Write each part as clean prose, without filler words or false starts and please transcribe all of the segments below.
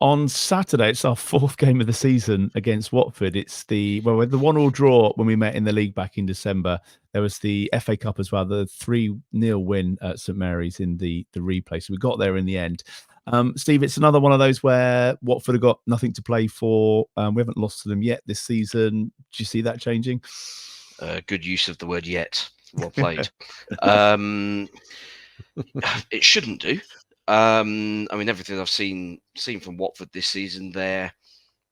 On Saturday, it's our fourth game of the season against Watford. It's the 1-1 draw when we met in the league back in December. There was the FA Cup as well, the 3-0 win at St Mary's in the replay. So we got there in the end. Steve, it's another one of those where Watford have got nothing to play for. We haven't lost to them yet this season. Do you see that changing? Good use of the word yet. Well played. It shouldn't do. I mean, everything I've seen from Watford this season, they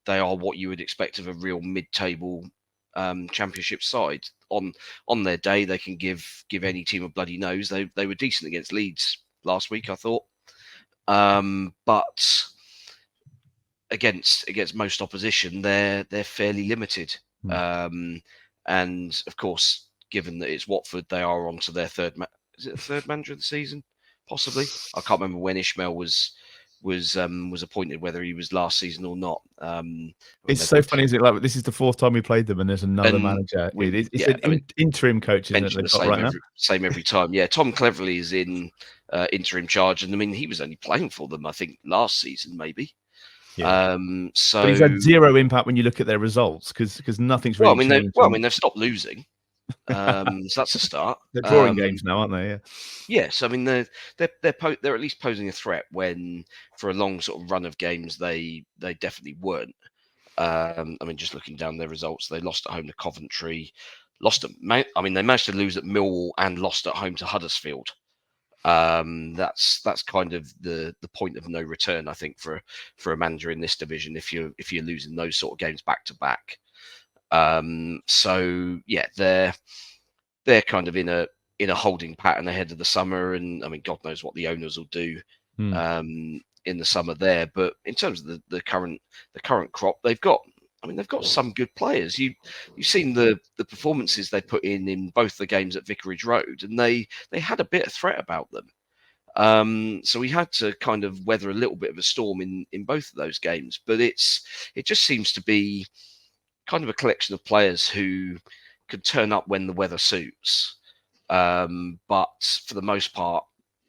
are what you would expect of a real mid-table championship side. On their day, they can give any team a bloody nose. They were decent against Leeds last week, I thought, but against most opposition, they're fairly limited. And of course, given that it's Watford, they are on to their third manager of the season. Possibly, I can't remember when Ishmael was appointed, whether he was last season or not. It's so funny, isn't it? Like, this is the fourth time we played them, and there's another manager. It's interim coach, isn't it? They've got right now. Same every time. Yeah, Tom Cleverley is in interim charge, and I mean he was only playing for them, I think, last season maybe. Yeah. But he's had zero impact when you look at their results because nothing's really changed. They've stopped losing. So that's a start. They're drawing games now, aren't they? Yeah. Yes, I mean they're at least posing a threat when for a long sort of run of games they definitely weren't. I mean, just looking down their results, they lost at home to Coventry, they managed to lose at Millwall and lost at home to Huddersfield. That's kind of the point of no return, I think, for a manager in this division if you're losing those sort of games back to back. So yeah, they're kind of in a holding pattern ahead of the summer, and I mean, God knows what the owners will do in the summer there. But in terms of the current crop, they've got some good players. You've seen the performances they put in both the games at Vicarage Road, and they had a bit of threat about them. So we had to kind of weather a little bit of a storm in both of those games. But it just seems to be kind of a collection of players who can turn up when the weather suits, but for the most part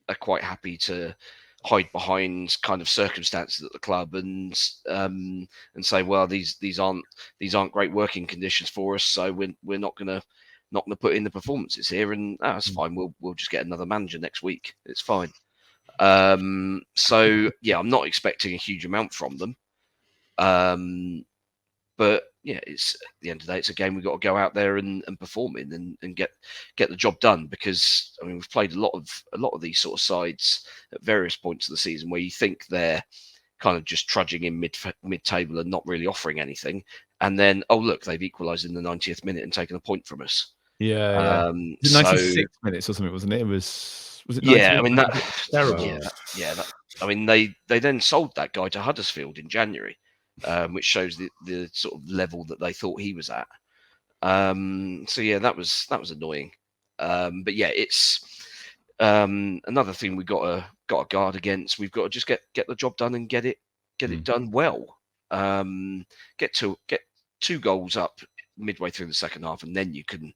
are quite happy to hide behind kind of circumstances at the club and say, well, these aren't great working conditions for us, so we're not gonna put in the performances here, and that's fine. We'll just get another manager next week. It's fine. So yeah, I'm not expecting a huge amount from them. But yeah, it's at the end of the day, it's a game we've got to go out there and perform in and get the job done, because I mean we've played a lot of these sort of sides at various points of the season where you think they're kind of just trudging in mid-table and not really offering anything, and then look, they've equalised in the 90th minute and taken a point from us. Yeah. 96 minutes or something, wasn't it? Was it? 90 yeah, I mean that terrible. Yeah. I mean they then sold that guy to Huddersfield in January. Which shows the sort of level that they thought he was at. So yeah, that was annoying. But yeah, it's another thing we got to guard against. We've got to just get the job done and get it done well. Get two goals up midway through the second half, and then you can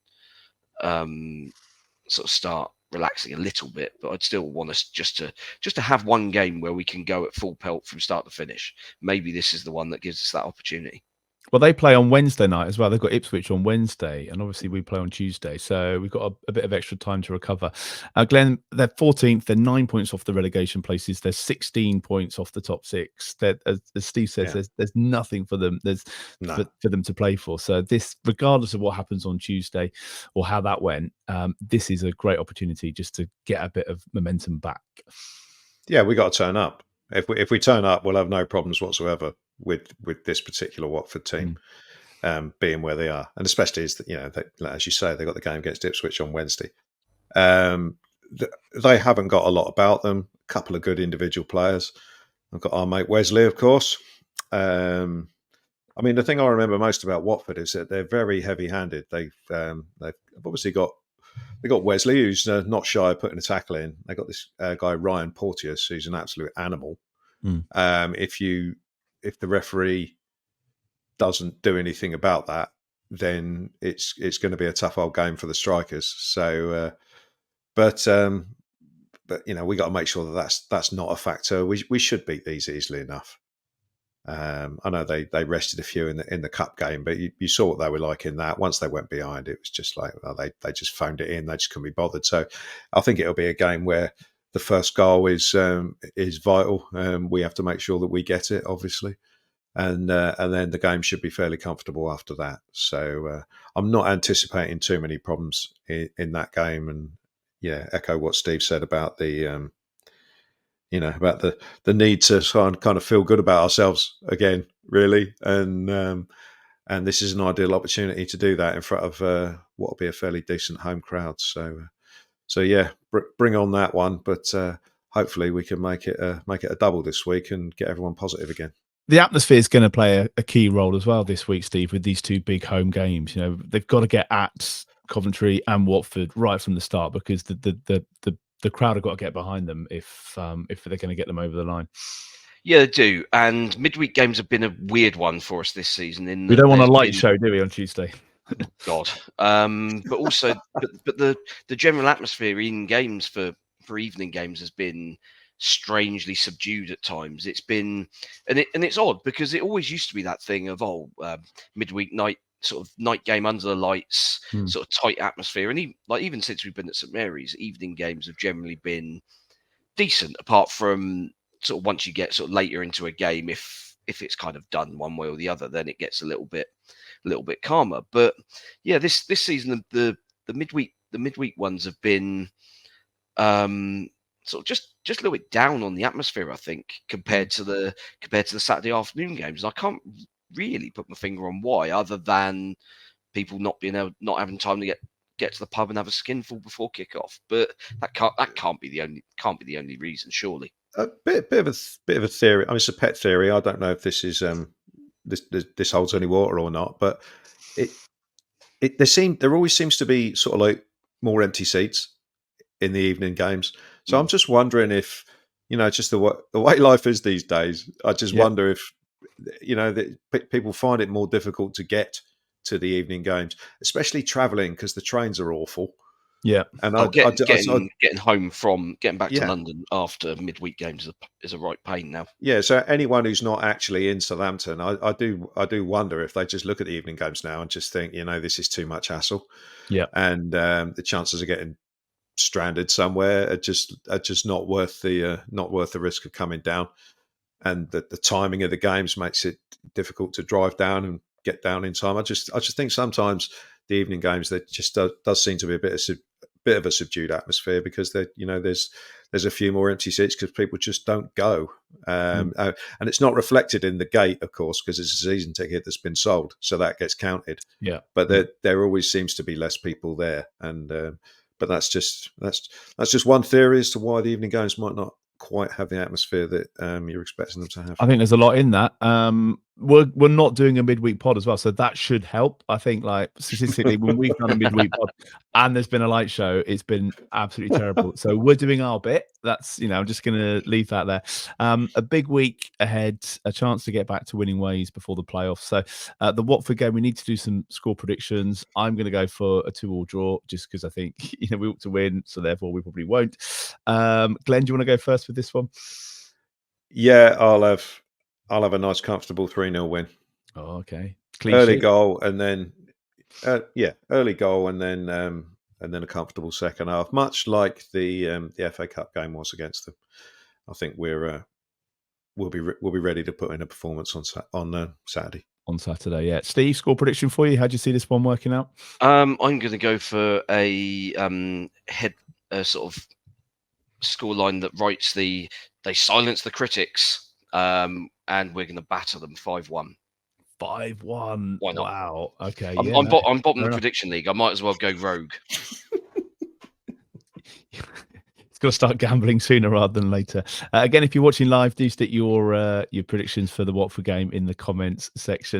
sort of start relaxing a little bit. But I'd still want us just to have one game where we can go at full pelt from start to finish. Maybe this is the one that gives us that opportunity. Well, they play on Wednesday night as well. They've got Ipswich on Wednesday, and obviously we play on Tuesday, so we've got a bit of extra time to recover. Glenn, they're 14th. They're 9 points off the relegation places. They're 16 points off the top six. As Steve says, there's nothing for them. For them to play for. So this, regardless of what happens on Tuesday or how that went, this is a great opportunity just to get a bit of momentum back. Yeah, we got to turn up. If we turn up, we'll have no problems whatsoever with this particular Watford team being where they are, and especially as as you say, they got the game against Ipswich on Wednesday. They haven't got a lot about them. A couple of good individual players. I've got our mate Wesley, of course. I mean, the thing I remember most about Watford is that they're very heavy-handed. They've obviously got Wesley, who's not shy of putting a tackle in. They got this guy Ryan Porteous, who's an absolute animal. If the referee doesn't do anything about that, then it's going to be a tough old game for the strikers. So, but we got to make sure that that's not a factor. We should beat these easily enough. I know they rested a few in the cup game, but you saw what they were like in that. Once they went behind, it was just like, well, they just phoned it in. They just couldn't be bothered. So I think it'll be a game where the first goal is vital. We have to make sure that we get it, obviously, and then the game should be fairly comfortable after that. So I'm not anticipating too many problems in that game. And yeah, echo what Steve said about the about the need to kind of feel good about ourselves again, really, and this is an ideal opportunity to do that in front of what will be a fairly decent home crowd. So yeah, bring on that one, but hopefully we can make it a double this week and get everyone positive again. The atmosphere is going to play a key role as well this week, Steve, with these two big home games. You know, they've got to get at Coventry and Watford right from the start, because the crowd have got to get behind them if they're going to get them over the line. Yeah, they do. And midweek games have been a weird one for us this season. We don't want a light show, do we, on Tuesday? God. But also, but the general atmosphere in games for evening games has been strangely subdued at times. It's been, and it's odd, because it always used to be that thing of midweek night, sort of night game under the lights, sort of tight atmosphere. And even since we've been at St Mary's, evening games have generally been decent, apart from sort of once you get sort of later into a game, if it's kind of done one way or the other, then it gets a little bit calmer. But yeah, this season the midweek ones have been sort of just a little bit down on the atmosphere, I think, compared to the Saturday afternoon games. And I can't really put my finger on why, other than people not having time to get to the pub and have a skinful before kickoff. But that can't be the only reason, surely. A bit of a theory. I mean, it's a pet theory. I don't know if this is this holds any water or not, but there always seems to be sort of like more empty seats in the evening games. So I'm just wondering if, just the way life is these days. I just wonder if that people find it more difficult to get to the evening games, especially traveling, because the trains are awful. Yeah, and getting home from getting back to London after midweek games is a right pain now. Yeah, so anyone who's not actually in Southampton, I do wonder if they just look at the evening games now and just think, this is too much hassle. Yeah, and the chances of getting stranded somewhere are just not worth the risk of coming down, and the timing of the games makes it difficult to drive down and get down in time. I just think sometimes the evening games, there just does seem to be a bit of a subdued atmosphere, because there's a few more empty seats because people just don't go, and it's not reflected in the gate, of course, because it's a season ticket that's been sold, so that gets counted. Yeah, but there always seems to be less people there, and but that's just one theory as to why the evening games might not quite have the atmosphere that you're expecting them to have. I think there's a lot in that. We're not doing a midweek pod as well, so that should help. I think, like, statistically, when we've done a midweek pod and there's been a light show, it's been absolutely terrible. So we're doing our bit. That's, I'm just going to leave that there. A big week ahead, a chance to get back to winning ways before the playoffs. So the Watford game, we need to do some score predictions. I'm going to go for a 2-2 draw, just because I think we ought to win, so therefore we probably won't. Glenn, do you want to go first with this one? Yeah, I'll have a nice, comfortable 3-0 win. Oh, okay. Early goal, and then early goal, and then a comfortable second half, much like the FA Cup game was against them. I think we'll be ready to put in a performance on Saturday. On Saturday, yeah. Steve, score prediction for you. How do you see this one working out? I'm going to go for a sort of scoreline that writes they silence the critics, and we're going to batter them 5-1. 5-1. Why not? Wow. Okay. I'm bottom of the prediction league. I might as well go rogue. It's got to start gambling sooner rather than later. Again, if you're watching live, do stick your predictions for the Watford game in the comments section.